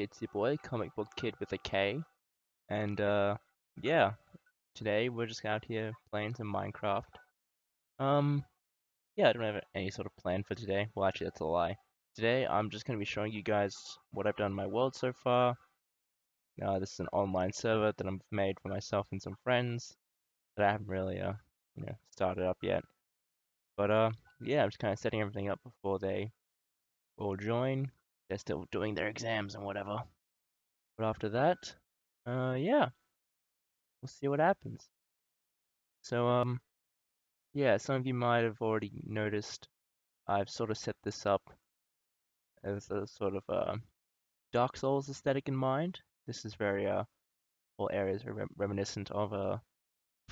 it's your boy, Comic Book Kid with a K, and yeah, today we're just out here playing some Minecraft. Um, yeah, I don't have any sort of plan for today. Well, actually, that's a lie. Today, I'm just gonna be showing you guys what I've done in my world so far. This is an online server that I've made for myself and some friends that I haven't really, started up yet. But yeah, I'm just kind of setting everything up before they all join. They're still doing their exams and whatever. But after that, yeah, we'll see what happens. So, yeah, some of you might have already noticed I've sort of set this up as a sort of Dark Souls aesthetic in mind. This is very, all areas are reminiscent of a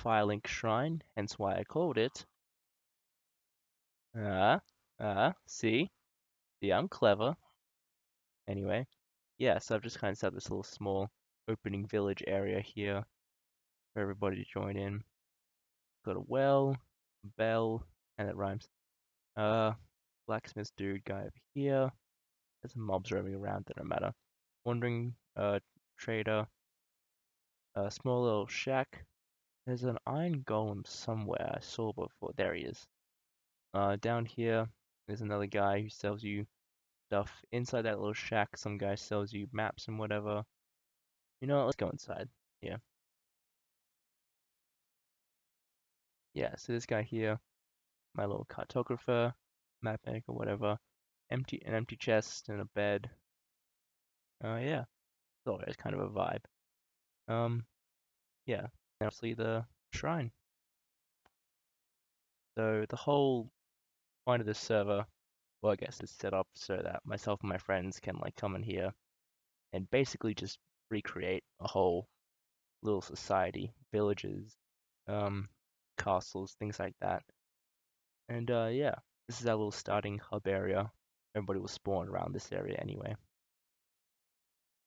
Firelink Shrine, hence why I called it. Ah, see? See, I'm clever. Anyway, yeah, so I've just kind of set this little small opening village area here for everybody to join in. Got a well, a bell, and it rhymes. Uh, Blacksmith dude guy over here. There's some mobs roaming around that don't matter. Wandering trader. A small little shack. There's an iron golem somewhere I saw before. There he is. Down here, there's another guy who sells you stuff. Inside that little shack, some guy sells you maps and whatever. You know what? Let's go inside. Yeah. Yeah, so this guy here, my little cartographer, map maker, whatever. An empty chest and a bed. Yeah. So it's kind of a vibe. Yeah. And obviously the shrine. So the whole point of this server, well, I guess it's set up so that myself and my friends can like come in here and basically just recreate a whole little society, villages, um, castles, things like that. And yeah, this is our little starting hub area. Everybody will spawn around this area anyway.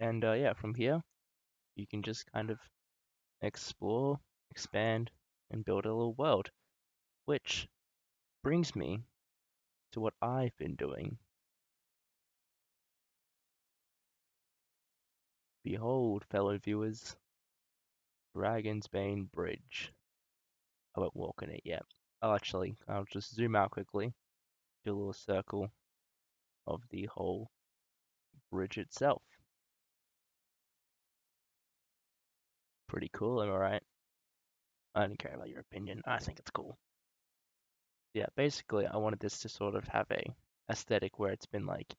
And yeah, from here, you can just kind of explore, expand, and build a little world. Which brings me to what I've been doing. Behold, fellow viewers, Dragon's Bane Bridge. I won't walk on it yet. I'll just zoom out quickly, do a little circle of the whole bridge itself. Pretty cool, am I right? I don't care about your opinion. I think it's cool. Yeah, basically, I wanted this to sort of have a aesthetic where it's been like,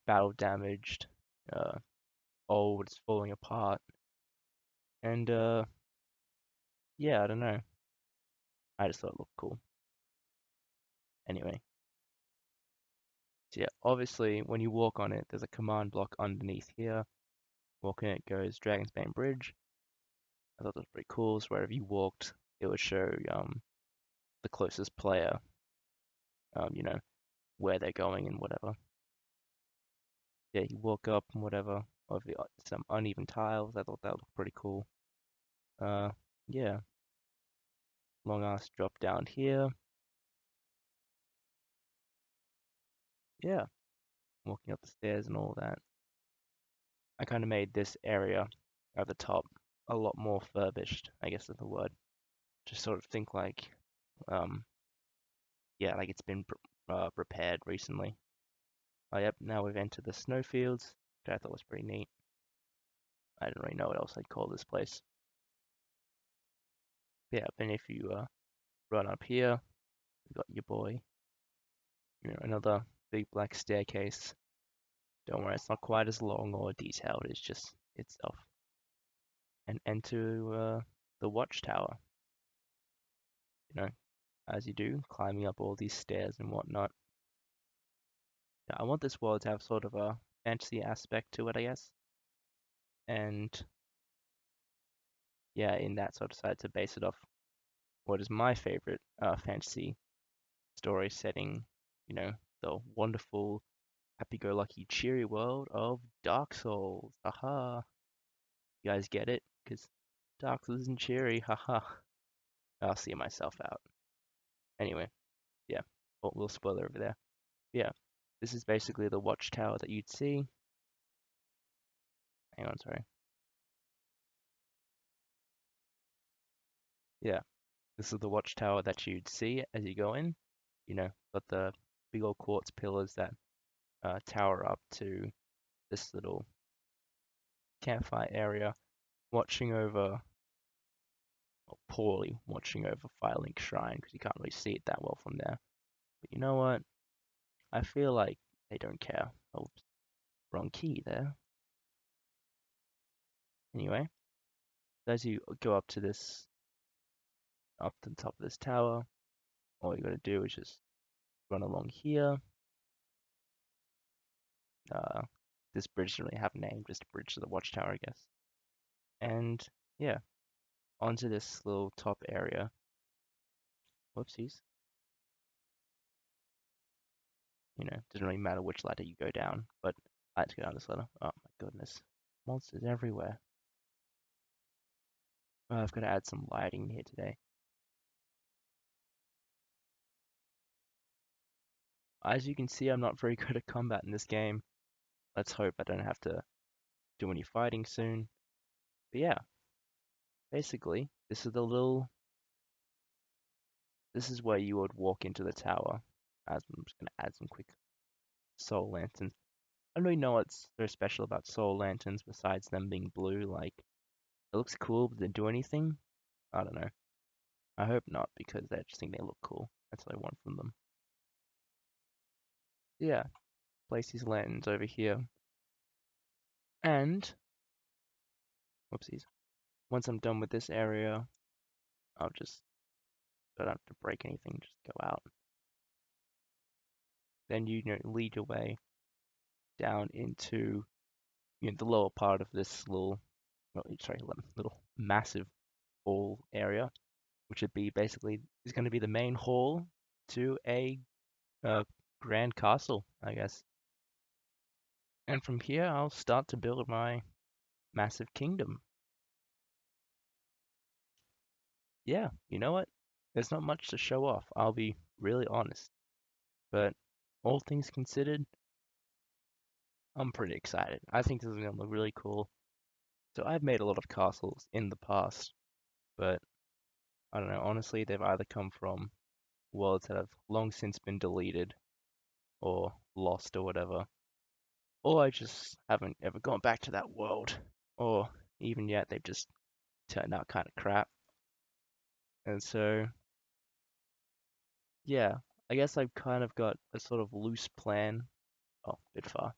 battle damaged, uh, old, it's falling apart, and yeah, I don't know. I just thought it looked cool. Anyway, so yeah, obviously, when you walk on it, there's a command block underneath here. Walking it goes Dragon's Bane Bridge. I thought that was pretty cool. So wherever you walked, it would show the closest player, you know, where they're going and whatever. Yeah, you walk up and whatever over some uneven tiles. I thought that looked pretty cool. Uh, yeah, long ass drop down here. Yeah, walking up the stairs and all that. I kind of made this area at the top a lot more furbished, I guess is the word. Just sort of think like, um, yeah, like it's been repaired recently. Oh, yep, now we've entered the snowfields, which I thought was pretty neat. I don't really know what else I'd call this place. Yeah, and if you run up here, we've got your boy. Another big black staircase. Don't worry, it's not quite as long or detailed, it's just itself. And enter the watchtower. You know, as you do, climbing up all these stairs and whatnot. Now, I want this world to have sort of a fantasy aspect to it, I guess. And yeah, in that sort of side to base it off what is my favorite fantasy story setting, the wonderful, happy-go-lucky, cheery world of Dark Souls. Haha. You guys get it? Because Dark Souls isn't cheery. Haha. I'll see myself out. Anyway, yeah, we'll spoiler over there. Yeah, this is basically the watchtower that you'd see. hang on, sorry. Yeah, this is the watchtower that you'd see as you go in. You know, got the big old quartz pillars that tower up to this little campfire area, watching over, or poorly watching over Firelink Shrine because you can't really see it that well from there. But you know what? I feel like they don't care. Oops, wrong key there. Anyway, as you go up to this, up to the top of this tower, all you gotta do is just run along here. Uh, this bridge doesn't really have a name, just a bridge to the watchtower, I guess. And yeah, onto this little top area. Whoopsies. You know, doesn't really matter which ladder you go down, but I had to go down this ladder. Oh my goodness. Monsters everywhere. Oh, I've got to add some lighting here today. As you can see, I'm not very good at combat in this game. Let's hope I don't have to do any fighting soon. But yeah, basically, this is where you would walk into the tower. As I'm just gonna add some quick soul lanterns. I don't really know what's so special about soul lanterns besides them being blue. Like, it looks cool, but they do anything? I don't know. I hope not, because I just think they look cool. That's what I want from them. Yeah, place these lanterns over here. And, whoopsies. Once I'm done with this area, I'll just, don't have to break anything, just go out. Then you know, lead your way down into the lower part of this little, well, sorry, little massive hall area, which would be basically is going to be the main hall to a uh, grand castle, I guess. And from here, I'll start to build my massive kingdom. Yeah, you know what? There's not much to show off, I'll be really honest. But all things considered, I'm pretty excited. I think this is going to look really cool. So I've made a lot of castles in the past, but I don't know, honestly, they've either come from worlds that have long since been deleted or lost or whatever, or I just haven't ever gone back to that world, or even yet they've just turned out kind of crap. And so, yeah, I guess I've kind of got a sort of loose plan, oh, a bit far,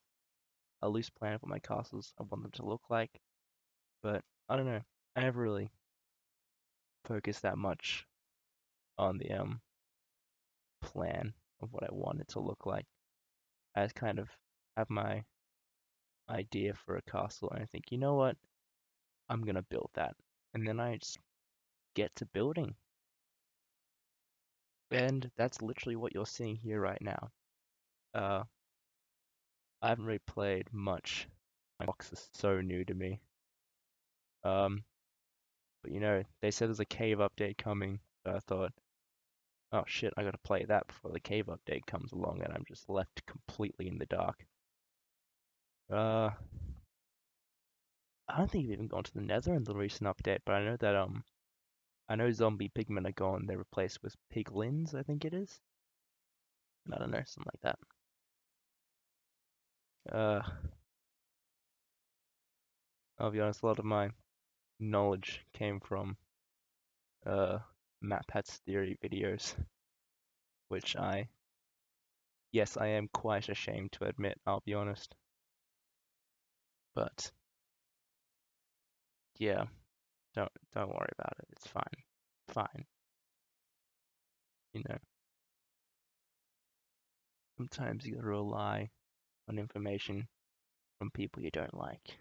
a loose plan of what my castles I want them to look like, but I don't know, I never really focused that much on the plan of what I want it to look like. I just kind of have my idea for a castle and I think, you know what, I'm gonna build that. And then I just get to building. And that's literally what you're seeing here right now. Uh, I haven't really played much. My box is so new to me. Um, but you know, they said there's a cave update coming, so I thought, oh shit, I gotta play that before the cave update comes along, and I'm just left completely in the dark. Uh, I don't think we've even gone to the Nether in the recent update, but I know that I know zombie pigmen are gone. They're replaced with piglins, I think it is. I don't know, something like that. I'll be honest, a lot of my knowledge came from uh MatPat's theory videos, which yes, I am quite ashamed to admit, I'll be honest. But yeah, don't worry about it. It's fine. Fine. You know, sometimes you gotta rely on information from people you don't like.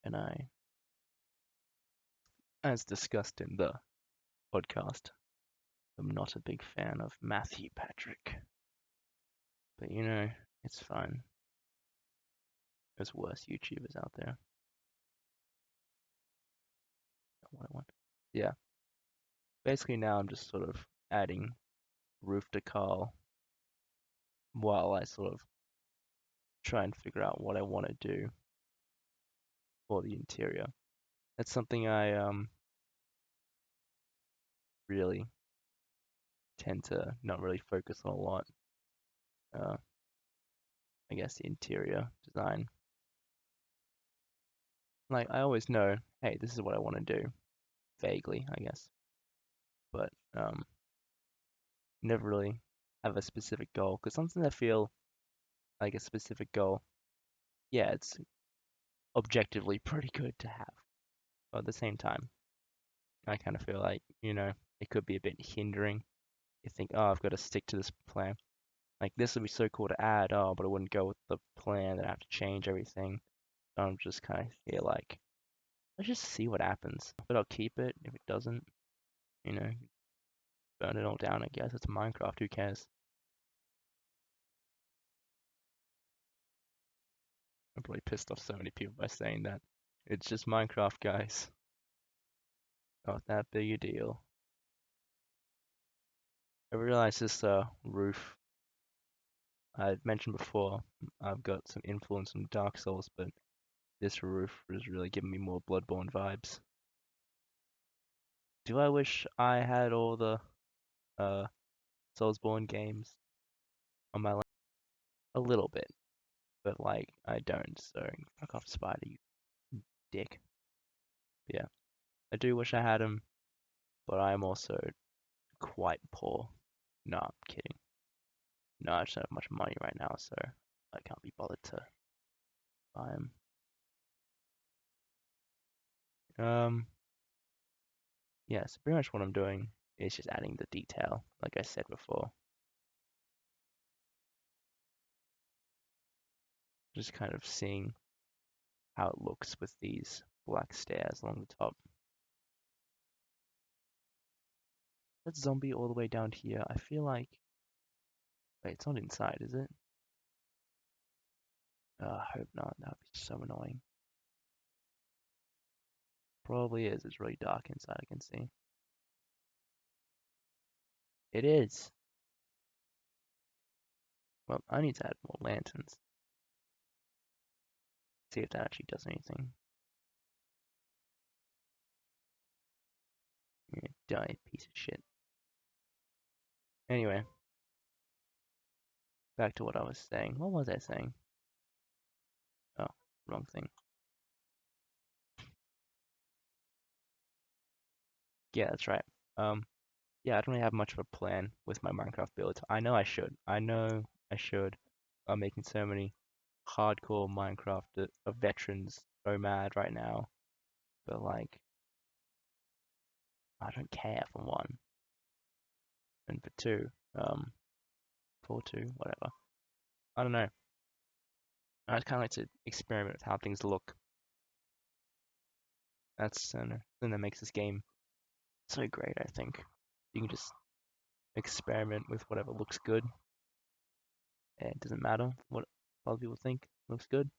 And as discussed in the podcast, I'm not a big fan of Matthew Patrick. But you know, it's fine. There's worse YouTubers out there. What I want. Yeah. Basically now I'm just sort of adding roof decal while I sort of try and figure out what I want to do. or the interior. That's something I really tend to not really focus on a lot. Uh, I guess the interior design. Like I always know, hey, this is what I want to do, vaguely, I guess, but never really have a specific goal. Because sometimes I feel like a specific goal, yeah, it's objectively pretty good to have. But at the same time, I kind of feel like, it could be a bit hindering. You think, oh, I've got to stick to this plan. Like this would be so cool to add, oh, but it wouldn't go with the plan. Then I have to change everything. So I'm just kind of here like, let's just see what happens. But I'll keep it. If it doesn't, you know, burn it all down. I guess it's Minecraft. Who cares? I'm probably pissed off so many people by saying that. It's just Minecraft, guys. Not that big a deal. I realized this roof I mentioned before. I've got some influence from Dark Souls, but this roof was really giving me more Bloodborne vibes. Do I wish I had all the uh Soulsborne games on my list? A little bit, but like I don't. So fuck off, Spider, you dick. Yeah, I do wish I had them, but I am also quite poor. No, I'm kidding. No, I just don't have much money right now, so I can't be bothered to buy them. Yeah, so pretty much what I'm doing is just adding the detail, like I said before. Just kind of seeing how it looks with these black stairs along the top. That zombie all the way down here, I feel like... Wait, it's not inside, is it? I hope not, that would be so annoying. Probably is, it's really dark inside, I can see. It is! Well, I need to add more lanterns. See if that actually does anything. You're gonna die, piece of shit. Anyway, back to what I was saying. What was I saying? Oh, wrong thing. Yeah, that's right. Yeah, I don't really have much of a plan with my Minecraft build. I know I should. I know I should. I'm making so many hardcore Minecraft veterans so mad right now. But like, I don't care for one. And for two, for two, whatever. I don't know. I just kind of like to experiment with how things look. That's the thing that makes this game so great, I think. You can just experiment with whatever looks good. And it doesn't matter what other people think looks good.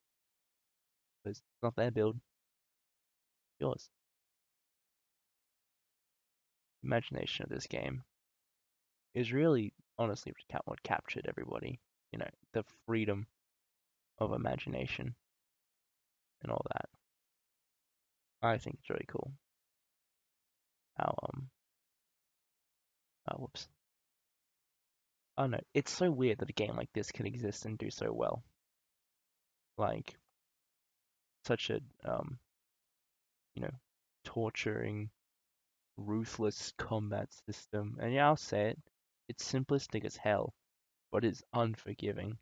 Because it's not their build, yours. Imagination of this game is really, honestly, what captured everybody. The freedom of imagination and all that. I think it's really cool. How whoops. I don't know. It's so weird that a game like this can exist and do so well. Like such a you know, torturing, ruthless combat system. And yeah, I'll say it. It's simplistic as hell, but it's unforgiving.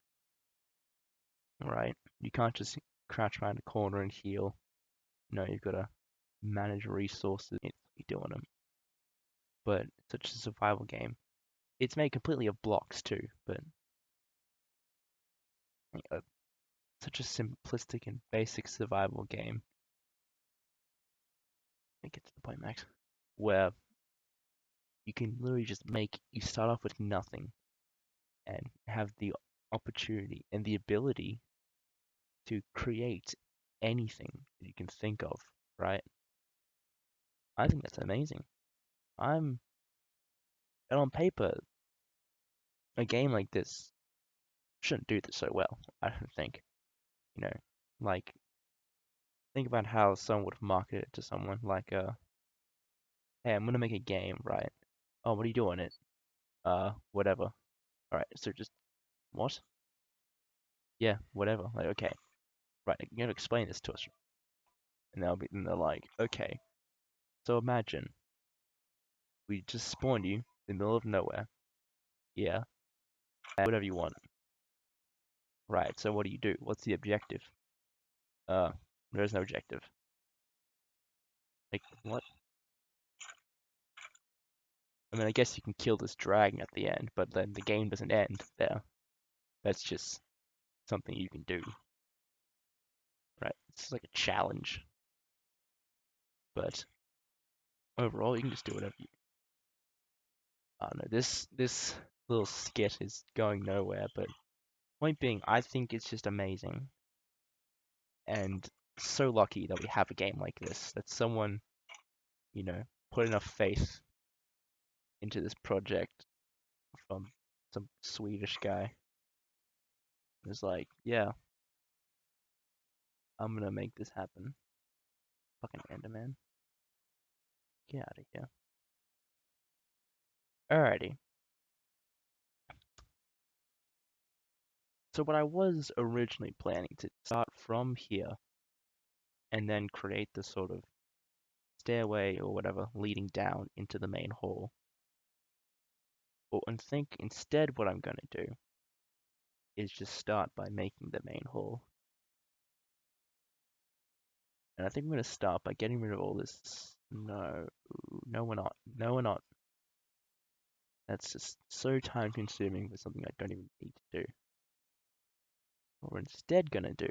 Right? You can't just crouch around a corner and heal. No, you've got to manage resources. You're doing them. But it's such a survival game. It's made completely of blocks too, but uh, such a simplistic and basic survival game. Let me get to the point, Max, where you can literally just you start off with nothing and have the opportunity and the ability to create anything that you can think of, right? I think that's amazing. I'm, and on paper, a game like this shouldn't do this so well, I don't think. You know, like think about how someone would market it to someone like, hey, I'm gonna make a game, right? Oh, what are you doing it? Whatever. Alright, so just, what? Yeah, whatever. Like, okay, right, you gotta explain this to us. And they're like, okay, so imagine we just spawned you in the middle of nowhere. Yeah, whatever you want. Right, so what do you do? What's the objective? Uh, there's no objective. Like, what? I mean, I guess you can kill this dragon at the end, but then the game doesn't end there. That's just something you can do, right? It's like a challenge, but overall, you can just do whatever you. I don't know. This little skit is going nowhere, but point being, I think it's just amazing, and so lucky that we have a game like this. That someone, put enough faith into this project from some Swedish guy. It was like, yeah, I'm gonna make this happen. Fucking Enderman. Get out of here. Alrighty. So what I was originally planning to start from here and then create the sort of stairway or whatever leading down into the main hall. And think instead what I'm gonna do is just start by making the main hall. And I think I'm gonna start by getting rid of all this. No, we're not. No, we're not. That's just so time consuming for something I don't even need to do. What we're instead gonna do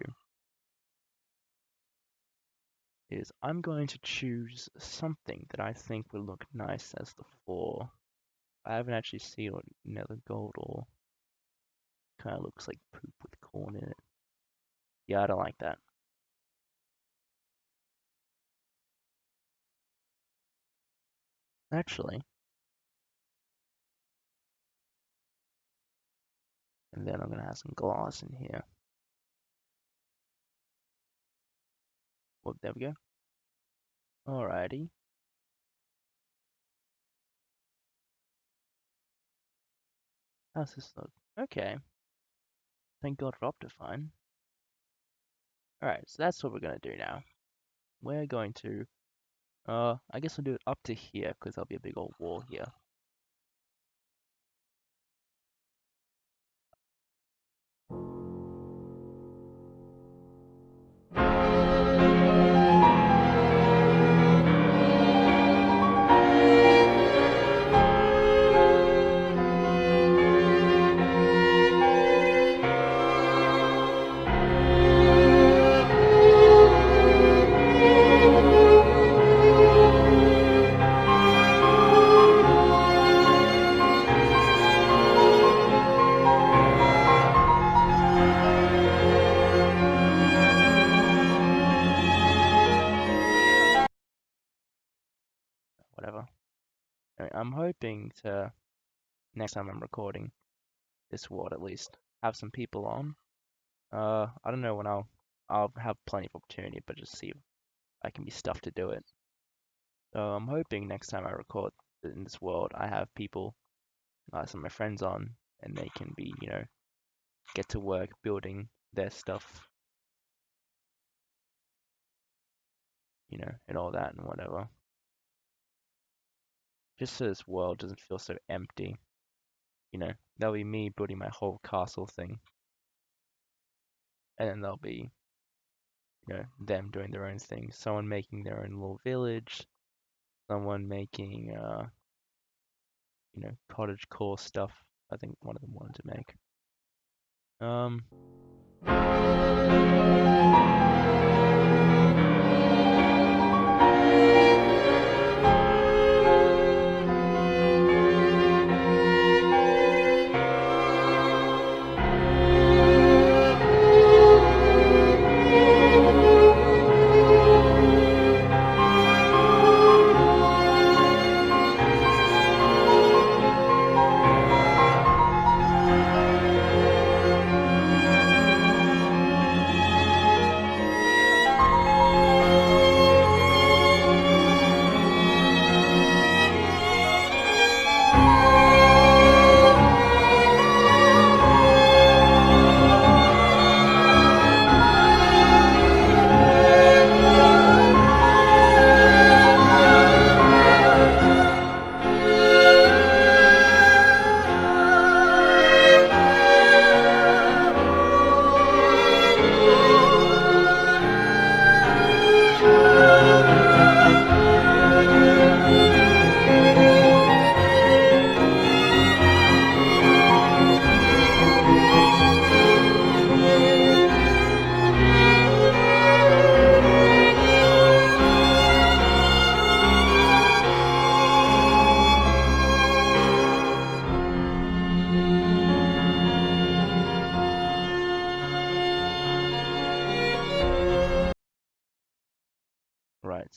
is I'm going to choose something that I think will look nice as the floor. I haven't actually seen what nether gold or kind of looks like poop with corn in it. Yeah, I don't like that. Actually, and then I'm gonna have some glass in here. Well, there we go. Alrighty. How's this look? Okay. Thank God for Optifine. Alright, so that's what we're gonna do now. We're going to, I guess we'll do it up to here, because there'll be a big old wall here. Whatever. I'm hoping to, next time I'm recording this ward at least, have some people on. I don't know when I'll have plenty of opportunity, but just see if I can be stuffed to do it. So I'm hoping next time I record in this world, I have people, some of my friends on, and they can be, get to work building their stuff, and all that and whatever. Just so this world doesn't feel so empty. That'll be me building my whole castle thing. And then there'll be, them doing their own thing. Someone making their own little village. Someone making, cottage core stuff. I think one of them wanted to make.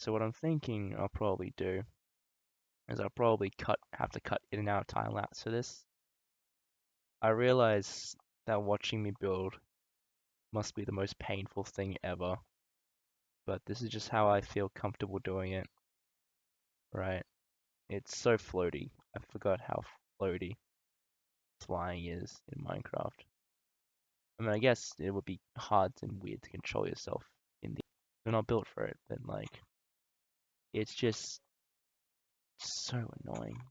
So what I'm thinking I'll probably do is I'll probably have to cut in and out time lapse for this. I realize that watching me build must be the most painful thing ever, but this is just how I feel comfortable doing it, right? It's so floaty. I forgot how floaty flying is in Minecraft. I mean, I guess it would be hard and weird to control yourself in the. You're not built for it, but like, it's just so annoying.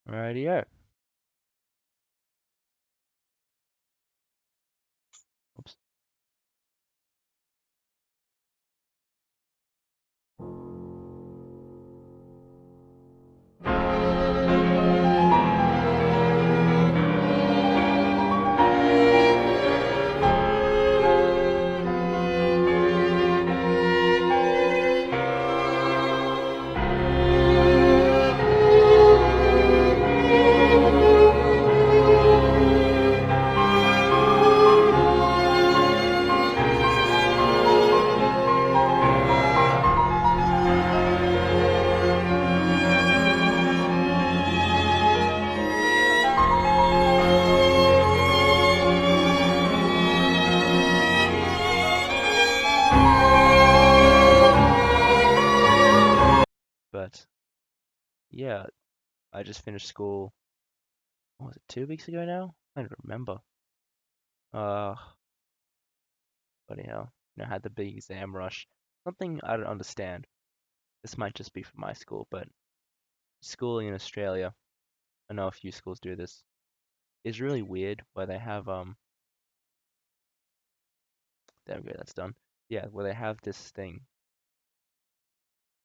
Rightio. Oops. But yeah, I just finished school. What was it, 2 weeks ago now? I don't remember. Uh, Bloody hell. Had the big exam rush. Something I don't understand. This might just be for my school, but schooling in Australia, I know a few schools do this, is really weird where they have there we go, that's done. Yeah, where they have this thing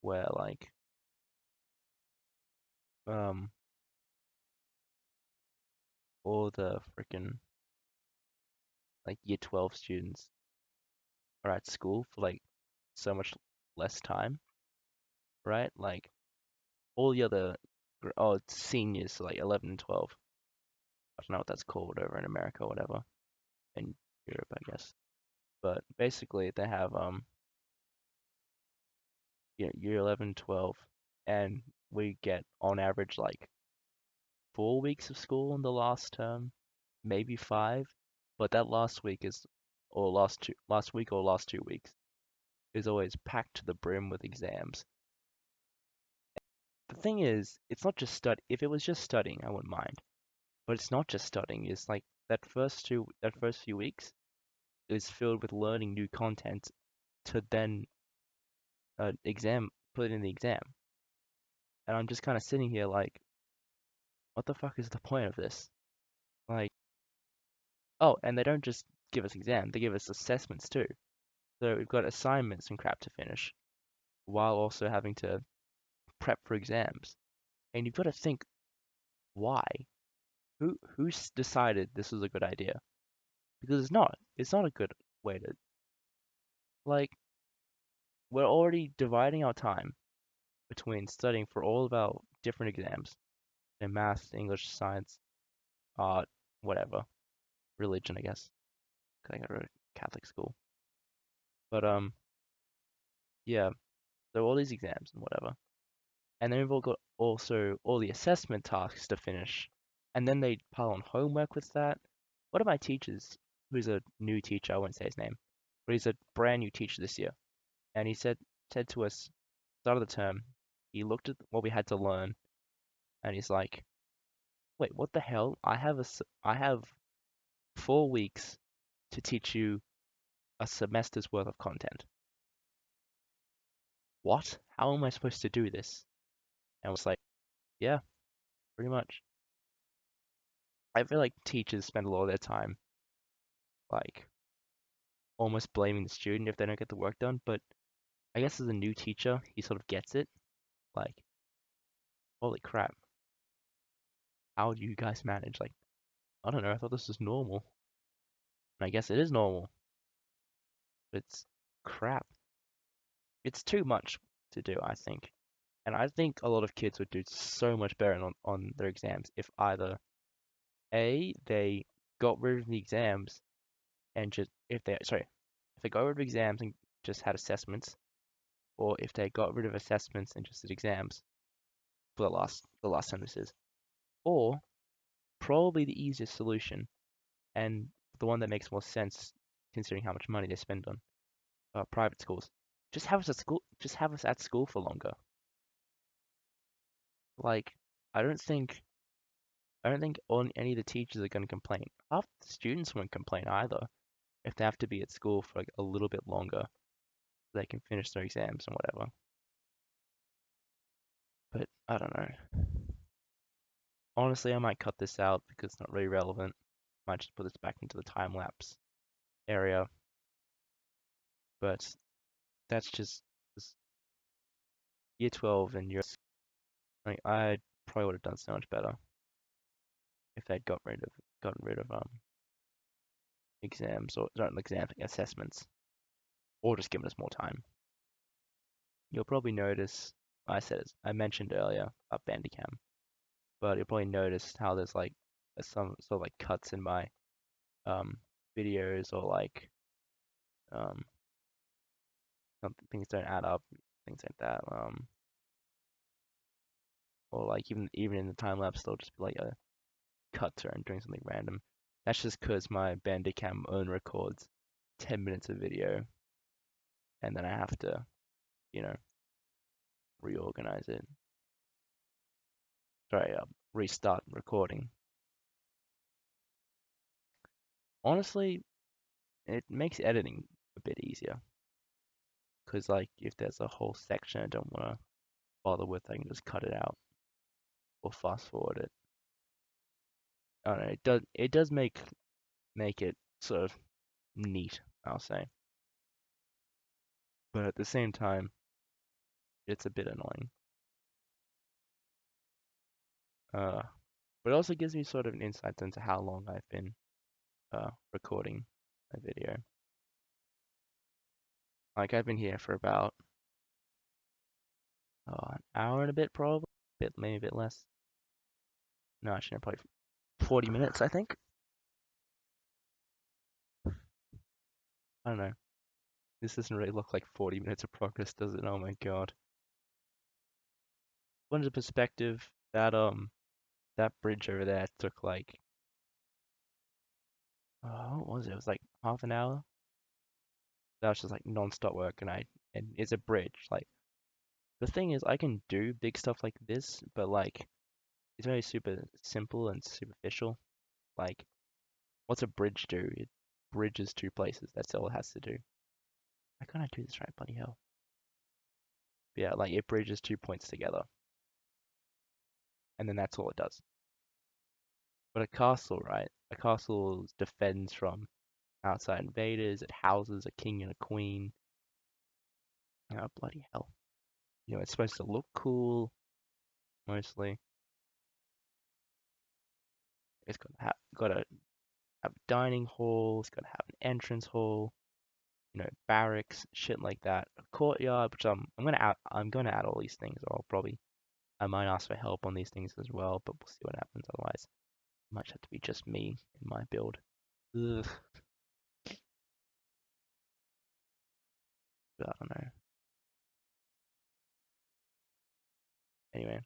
where like um all the freaking like year 12 students are at school for like so much less time, right? Like all the other it's seniors, so like 11 and 12. I don't know what that's called over in America or whatever, in Europe, I guess. But basically they have year 11, 12, and we get on average like 4 weeks of school in the last term, maybe five. But that last week is, or last week or last 2 weeks is always packed to the brim with exams. The thing is, it's not just if it was just studying, I wouldn't mind. But it's not just studying. It's like that first few weeks is filled with learning new content to then put it in the exam. And I'm just kind of sitting here like, what the fuck is the point of this? Like, oh, and they don't just give us exams, they give us assessments too. So we've got assignments and crap to finish while also having to prep for exams. And you've got to think, why? Who's decided this was a good idea? Because it's not. It's not a good way to, like, we're already dividing our time between studying for all of our different exams in math, English, science, art, whatever, religion, I guess. 'Cause I go to Catholic school. But yeah, so all these exams and whatever. And then we've all got also all the assessment tasks to finish. And then they pile on homework with that. One of my teachers, who's a new teacher, I won't say his name, but he's a brand new teacher this year. And he said to us, start of the term, he looked at what we had to learn, and he's like, "Wait, what the hell? I have 4 weeks to teach you a semester's worth of content. What? How am I supposed to do this?" And I was like, "Yeah, pretty much." I feel like teachers spend a lot of their time like almost blaming the student if they don't get the work done, but I guess as a new teacher, he sort of gets it. Like, holy crap, how do you guys manage? Like, I don't know, I thought this was normal. And I guess it is normal, but it's crap. It's too much to do, I think. And I think a lot of kids would do so much better on their exams if either A, they got rid of the exams and just if they got rid of exams and just had assessments, or if they got rid of assessments and just did exams for the last semesters, or probably the easiest solution and the one that makes more sense considering how much money they spend on private schools. Just have us at school. Just have us at school for longer. Like, I don't think on any of the teachers are going to complain. Half the students won't complain either if they have to be at school for like a little bit longer so they can finish their exams and whatever. But I don't know. Honestly, I might cut this out because it's not really relevant. Might just put this back into the time lapse area. But that's just year 12 and like I probably would have done so much better if they'd gotten rid of exams or not exams, like assessments, or just given us more time. You'll probably notice I mentioned earlier about Bandicam, but you'll probably notice how there's like some sort of like cuts in my um videos, or like um things don't add up, things like that. Or like even in the time lapse, there'll just be like a cut to and doing something random. That's just because my Bandicam only records 10 minutes of video, and then I have to, you know, reorganize it. Sorry, restart recording. Honestly, it makes editing a bit easier because like if there's a whole section I don't want to bother with, I can just cut it out or fast forward it. I don't know. It does make it sort of neat, I'll say, but at the same time, it's a bit annoying. Uh, but it also gives me sort of an insight into how long I've been recording a video. Like I've been here for about an hour and a bit, probably, maybe a bit less. No, actually, probably 40 minutes, I think. I don't know. This doesn't really look like 40 minutes of progress, does it? Oh my god. Put into perspective, that bridge over there took like what was it? It was like half an hour. That was just like non-stop work, and it's a bridge. Like the thing is, I can do big stuff like this, but like it's very super simple and superficial. Like, what's a bridge do? It bridges two places. That's all it has to do. Why can't I do this right, bloody hell? But yeah, like it bridges 2 points together, and then that's all it does. But a castle, right? A castle defends from outside invaders. It houses a king and a queen. Oh, bloody hell. You know, it's supposed to look cool, mostly. It's gotta have a dining hall. It's gotta have an entrance hall. Barracks, shit like that. A courtyard, which I'm gonna add all these things. Or I might ask for help on these things as well, but we'll see what happens. Otherwise, it might have to be just me in my build. Ugh, but I don't know. Anyway,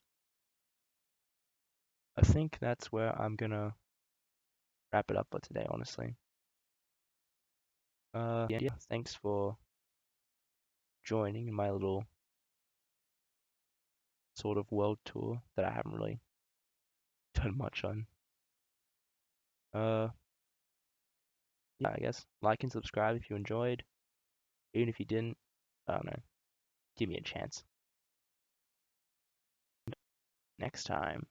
I think that's where I'm gonna wrap it up for today, honestly. Yeah, thanks for joining in my little sort of world tour that I haven't really done much on. Uh, yeah, I guess like and subscribe if you enjoyed. Even if you didn't, I don't know, give me a chance. Next time.